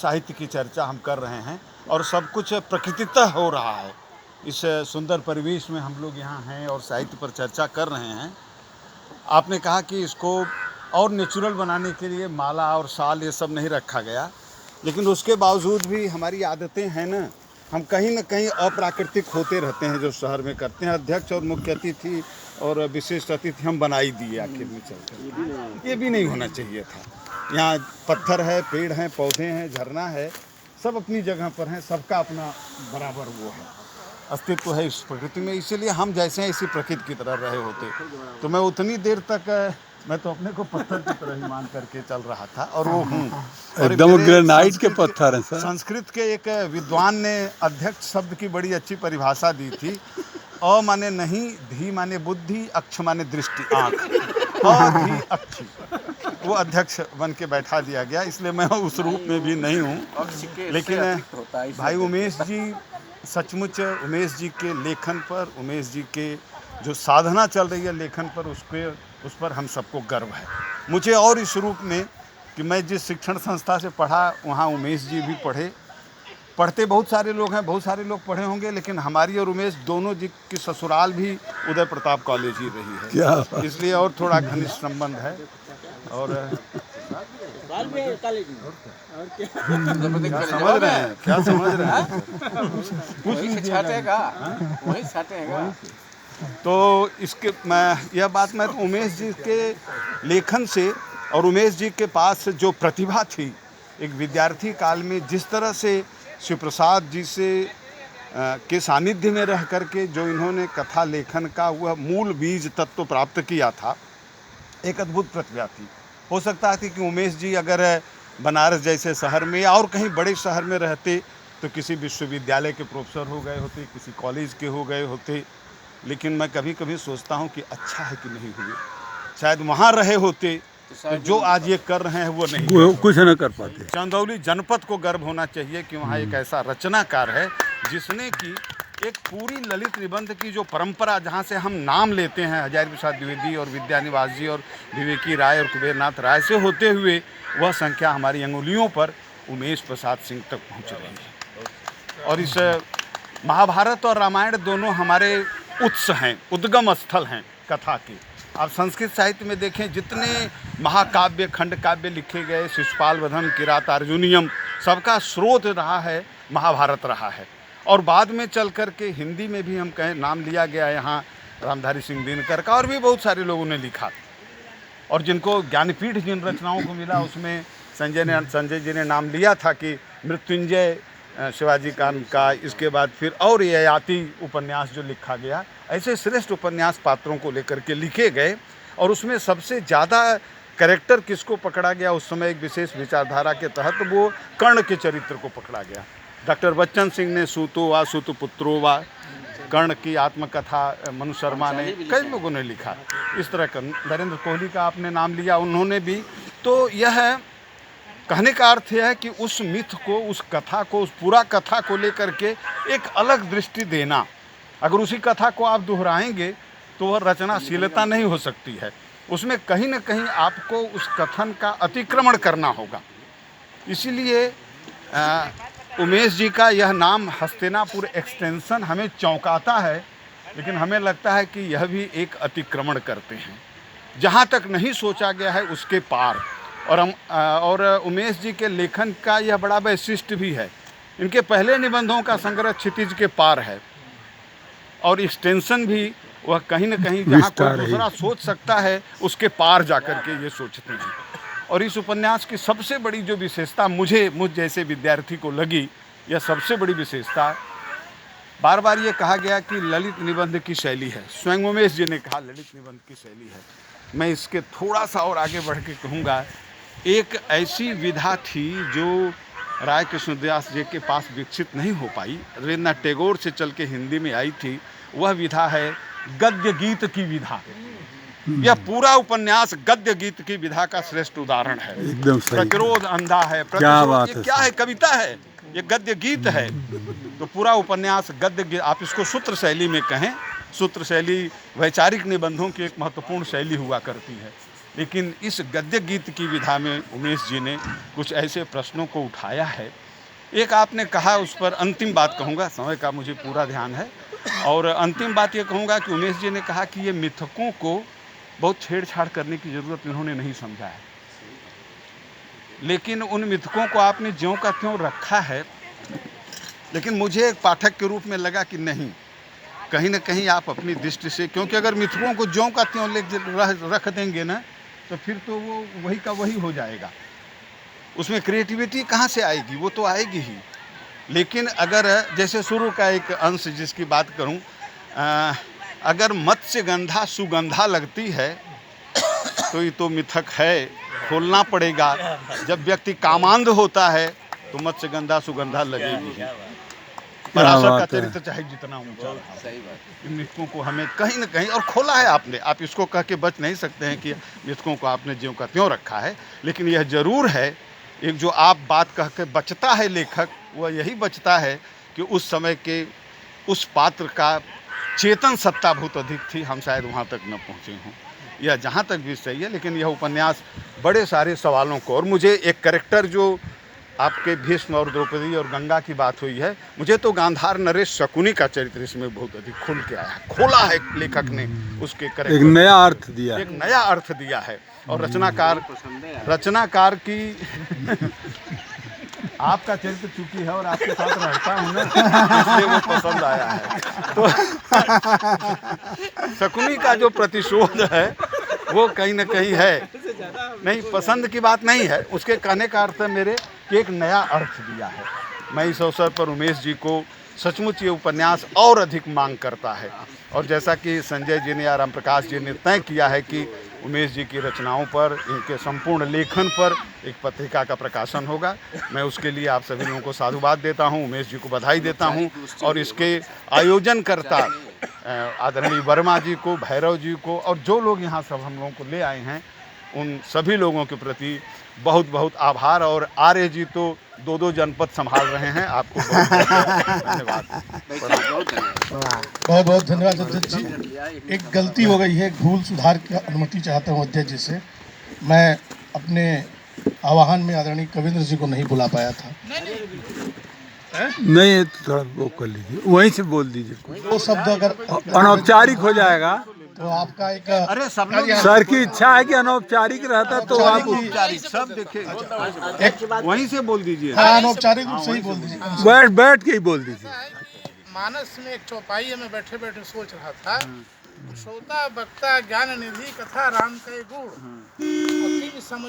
साहित्य की चर्चा हम कर रहे हैं और सब कुछ प्रकृतितः हो रहा है। इस सुंदर परिवेश में हम लोग यहाँ हैं और साहित्य पर चर्चा कर रहे हैं। आपने कहा कि इसको और नेचुरल बनाने के लिए माला और शाल ये सब नहीं रखा गया, लेकिन उसके बावजूद भी हमारी आदतें हैं ना, हम कहीं ना कहीं अप्राकृतिक होते रहते हैं जो शहर में करते हैं। अध्यक्ष और मुख्य अतिथि और विशिष्ट अतिथि हम बना ही दिए आखिर में चलकर। ये भी नहीं होना चाहिए था। यहाँ पत्थर है, पेड़ हैं, पौधे हैं, झरना है, सब अपनी जगह पर हैं, सबका अपना बराबर वो है, अस्तित्व है इस प्रकृति में। इसीलिए हम जैसे हैं इसी प्रकृति की तरह रहे होते तो मैं उतनी देर तक मैं तो अपने को पत्थर की तरह ही मान करके चल रहा था और वो हूँ। एकदम ग्रेनाइट के पत्थर हैं सर। संस्कृत के एक विद्वान ने अध्यक्ष शब्द की बड़ी अच्छी परिभाषा दी थी। अ माने नहीं, धी माने बुद्धि, अक्ष माने दृष्टि, आँख, अधी अक्षी। वो अध्यक्ष बन के बैठा दिया गया, इसलिए मैं उस रूप में भी नहीं हूँ। लेकिन भाई उमेश जी, सचमुच उमेश जी के लेखन पर, उमेश जी के जो साधना चल रही है लेखन पर, उस पर हम सबको गर्व है। मुझे और इस रूप में कि मैं जिस शिक्षण संस्था से पढ़ा वहाँ उमेश जी भी पढ़ते बहुत सारे लोग हैं, बहुत सारे लोग पढ़े होंगे, लेकिन हमारी और उमेश दोनों जी की ससुराल भी उदय प्रताप कॉलेज ही रही है। क्या इसलिए और थोड़ा घनिष्ठ संबंध है। और क्या समझ रहे हैं, क्या समझ रहे हैं? पूछ लीजिएगा। तो इसके यह बात मैं उमेश जी के लेखन से और उमेश जी के पास जो प्रतिभा थी एक विद्यार्थी काल में, जिस तरह से शिव प्रसाद जी से के सानिध्य में रह करके जो इन्होंने कथा लेखन का वह मूल बीज तत्व प्राप्त किया था, एक अद्भुत प्रतिभा थी। हो सकता है कि उमेश जी अगर बनारस जैसे शहर में या और कहीं बड़े शहर में रहते तो किसी विश्वविद्यालय के प्रोफेसर हो गए होते, किसी कॉलेज के हो गए होते। लेकिन मैं कभी कभी सोचता हूँ कि अच्छा है कि नहीं हुए, शायद वहाँ रहे होते तो जो आज ये कर रहे हैं वो नहीं, कुछ न कर पाते। चंदौली जनपद को गर्व होना चाहिए कि वहाँ एक ऐसा रचनाकार है जिसने कि एक पूरी ललित निबंध की जो परंपरा, जहाँ से हम नाम लेते हैं हजारी प्रसाद द्विवेदी और विद्यानिवास जी और विवेकी राय और कुबेरनाथ राय से होते हुए, वह संख्या हमारी अंगुलियों पर उमेश प्रसाद सिंह तक पहुँच रही है। और इस महाभारत और रामायण दोनों हमारे उत्स हैं, उद्गम स्थल हैं कथा के। आप संस्कृत साहित्य में देखें, जितने महाकाव्य, खंड काव्य लिखे गए, शिशुपाल वधम, किरातार्जुनीयम, सबका स्रोत रहा है महाभारत रहा है। और बाद में चल कर के हिंदी में भी हम कहें नाम लिया गया यहाँ रामधारी सिंह दिनकर का, और भी बहुत सारे लोगों ने लिखा। और जिनको ज्ञानपीठ जिन रचनाओं को मिला उसमें संजय जी ने नाम लिया था कि मृत्युंजय शिवाजी का, इसके बाद फिर और ययाति उपन्यास जो लिखा गया, ऐसे श्रेष्ठ उपन्यास पात्रों को लेकर के लिखे गए। और उसमें सबसे ज़्यादा कैरेक्टर किसको पकड़ा गया उस समय एक विशेष विचारधारा के तहत, वो कर्ण के चरित्र को पकड़ा गया। डॉक्टर बच्चन सिंह ने सूतो वा सूतपुत्रो वा, कर्ण की आत्मकथा मनु शर्मा ने, कई लोगों ने लिखा। इस तरह का नरेंद्र कोहली का आपने नाम लिया, उन्होंने भी। तो यह कहने का अर्थ यह है कि उस मिथ को, उस कथा को, उस पूरा कथा को लेकर के एक अलग दृष्टि देना। अगर उसी कथा को आप दोहराएंगे तो वह रचनाशीलता नहीं हो सकती है, उसमें कहीं ना कहीं आपको उस कथन का अतिक्रमण करना होगा। इसीलिए उमेश जी का यह नाम हस्तिनापुर एक्सटेंशन हमें चौंकाता है, लेकिन हमें लगता है कि यह भी एक अतिक्रमण करते हैं, जहाँ तक नहीं सोचा गया है उसके पार। और उमेश जी के लेखन का यह बड़ा वैशिष्ट भी है, इनके पहले निबंधों का संग्रह क्षितिज के पार है, और एक्सटेंशन भी वह कहीं न कहीं जहाँ कोई दूसरा सोच सकता है उसके पार जाकर के ये सोचते हैं। और इस उपन्यास की सबसे बड़ी जो विशेषता मुझ जैसे विद्यार्थी को लगी, यह सबसे बड़ी विशेषता, बार बार ये कहा गया कि ललित निबंध की शैली है, स्वयं उमेश जी ने कहा ललित निबंध की शैली है। मैं इसके थोड़ा सा और आगे बढ़ के कहूँगा, एक ऐसी विधा थी जो राय कृष्णदास जी के पास विकसित नहीं हो पाई, रवींद्रनाथ टैगोर से चल के हिंदी में आई थी। वह विधा है गद्य गीत की विधा। यह पूरा उपन्यास गद्य गीत की विधा का श्रेष्ठ उदाहरण है। एकदम सही। प्रतिरोध अंधा है, क्या बात ये है, क्या है, कविता है, ये गद्य गीत है। तो पूरा उपन्यास गद्य गीत, आप इसको सूत्र शैली में कहें, सूत्र शैली वैचारिक निबंधों की एक महत्वपूर्ण शैली हुआ करती है। लेकिन इस गद्य गीत की विधा में उमेश जी ने कुछ ऐसे प्रश्नों को उठाया है। एक आपने कहा, उस पर अंतिम बात कहूँगा, समय का मुझे पूरा ध्यान है, और अंतिम बात ये कहूँगा कि उमेश जी ने कहा कि ये मिथकों को बहुत छेड़छाड़ करने की ज़रूरत इन्होंने नहीं समझा है, लेकिन उन मिथकों को आपने ज्यों का त्यों रखा है। लेकिन मुझे एक पाठक के रूप में लगा कि नहीं, कहीं ना कहीं आप अपनी दृष्टि से, क्योंकि अगर मिथकों को ज्यों का त्यों रख देंगे ना, तो फिर तो वो वही का वही हो जाएगा, उसमें क्रिएटिविटी कहाँ से आएगी? वो तो आएगी ही। लेकिन अगर जैसे शुरू का एक अंश जिसकी बात करूं, अगर मत्स्यगंधा सुगंधा लगती है तो ये तो मिथक है, खोलना पड़ेगा। जब व्यक्ति कामांध होता है तो मत्स्यगंधा सुगंधा लगेगी ही। पराशर का चरित्र चाहे जितना ऊंचा, इन मिथकों को हमें कहीं ना कहीं, और खोला है आपने, आप इसको कह के बच नहीं सकते हैं कि मिथकों को आपने ज्यों का त्यों रखा है। लेकिन यह जरूर है, एक जो आप बात कह के बचता है लेखक, वह यही बचता है कि उस समय के उस पात्र का चेतन सत्ता बहुत अधिक थी, हम शायद वहाँ तक न पहुँचे हों। यह जहाँ तक भी सही है, लेकिन यह उपन्यास बड़े सारे सवालों को, और मुझे एक कैरेक्टर जो आपके भीष्म और द्रौपदी और गंगा की बात हुई है, मुझे तो गांधार नरेश शकुनी का चरित्र इसमें बहुत अधिक खुल के आया है, खोला है लेखक ने, उसके कैरेक्टर एक नया अर्थ दिया, एक नया अर्थ दिया है। और रचनाकार की आपका चरित्र चूंकि है और आपके साथ रहता हूँ ना, इसलिए वो पसंद आया है। तो शकुनी का जो प्रतिशोध है वो कहीं ना कहीं है, नहीं पसंद की बात नहीं है, उसके कहने का अर्थ है मेरे कि एक नया अर्थ दिया है। मैं इस अवसर पर उमेश जी को सचमुच ये उपन्यास और अधिक मांग करता है, और जैसा कि संजय जी ने या राम प्रकाश जी ने तय किया है कि उमेश जी की रचनाओं पर, इनके संपूर्ण लेखन पर एक पत्रिका का प्रकाशन होगा, मैं उसके लिए आप सभी लोगों को साधुवाद देता हूं, उमेश जी को बधाई देता हूं, और इसके आयोजनकर्ता आदरणीय वर्मा जी को, भैरव जी को, और जो लोग यहाँ सब हम लोगों को ले आए हैं, उन सभी लोगों के प्रति बहुत बहुत आभार। और आर्य जी तो 2 जनपद संभाल रहे हैं, आपको बहुत धन्यवाद। बहुत बहुत धन्यवाद अध्यक्ष जी। एक गलती हो गई है, एक भूल सुधार की अनुमति चाहता हूँ अध्यक्ष जी से। मैं अपने आवाहन में आदरणीय कविंद्र जी को नहीं बुला पाया था। नहीं थोड़ा वो कर लीजिए, वहीं से बोल दीजिए, वो शब्द अगर अनौपचारिक हो जाएगा। तो आपका एक अरे सब लोग सर की इच्छा है कि अनौपचारिक रहता तो आप औपचारिक सब देखिए, वहीं से बोल दीजिए। हाँ, अनौपचारिक रूप से ही बोल दीजिए। बैठ के ही बोल दीजिए। मानस में एक चौपाई में बैठे बैठे सोच रहा था, श्रोता वक्ता ज्ञान निधि कथा राम के गुण, समझ